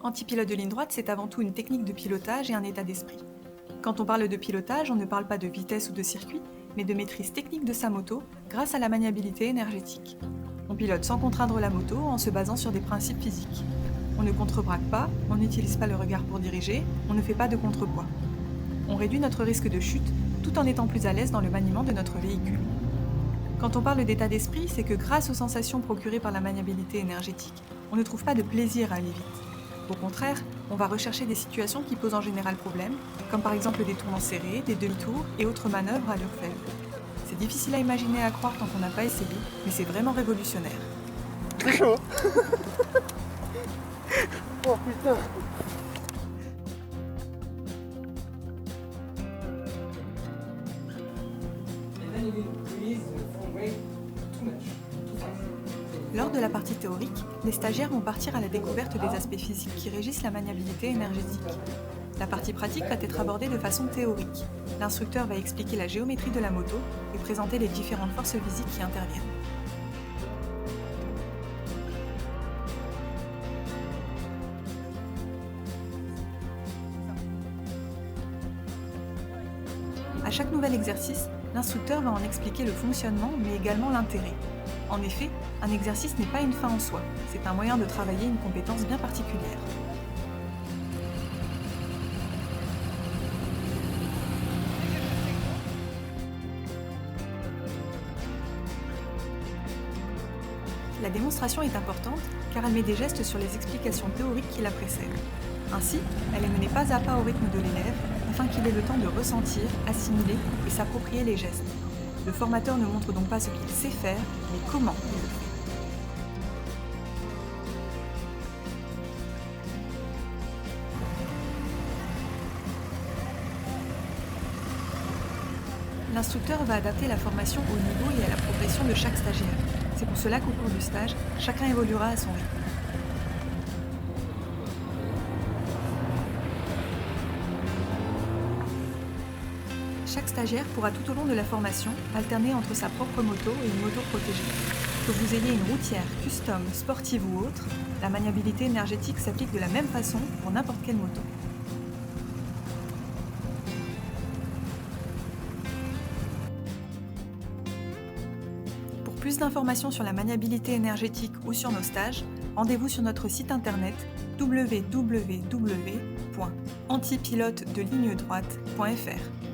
Antipilote de ligne droite, c'est avant tout une technique de pilotage et un état d'esprit. Quand on parle de pilotage, on ne parle pas de vitesse ou de circuit, mais de maîtrise technique de sa moto grâce à la maniabilité énergétique. On pilote sans contraindre la moto en se basant sur des principes physiques. On ne contrebraque pas, on n'utilise pas le regard pour diriger, on ne fait pas de contrepoids. On réduit notre risque de chute tout en étant plus à l'aise dans le maniement de notre véhicule. Quand on parle d'état d'esprit, c'est que grâce aux sensations procurées par la maniabilité énergétique, on ne trouve pas de plaisir à aller vite. Au contraire, on va rechercher des situations qui posent en général problème, comme par exemple des tournants serrés, des demi-tours et autres manœuvres à allure faible. C'est difficile à imaginer et à croire tant qu'on n'a pas essayé, mais c'est vraiment révolutionnaire. C'est chaud. Oh putain. Lors de la partie théorique, les stagiaires vont partir à la découverte des aspects physiques qui régissent la maniabilité énergétique. La partie pratique va être abordée de façon théorique. L'instructeur va expliquer la géométrie de la moto et présenter les différentes forces physiques qui interviennent. À chaque nouvel exercice, l'instructeur va en expliquer le fonctionnement mais également l'intérêt. En effet, un exercice n'est pas une fin en soi, c'est un moyen de travailler une compétence bien particulière. La démonstration est importante car elle met des gestes sur les explications théoriques qui la précèdent. Ainsi, elle est menée pas à pas au rythme de l'élève afin qu'il ait le temps de ressentir, assimiler et s'approprier les gestes. Le formateur ne montre donc pas ce qu'il sait faire, mais comment il le fait. L'instructeur va adapter la formation au niveau et à la progression de chaque stagiaire. C'est pour cela qu'au cours du stage, chacun évoluera à son rythme. Chaque stagiaire pourra tout au long de la formation alterner entre sa propre moto et une moto protégée. Que vous ayez une routière, custom, sportive ou autre, la maniabilité énergétique s'applique de la même façon pour n'importe quelle moto. Pour plus d'informations sur la maniabilité énergétique ou sur nos stages, rendez-vous sur notre site internet www.antipilotedelignes-droite.fr.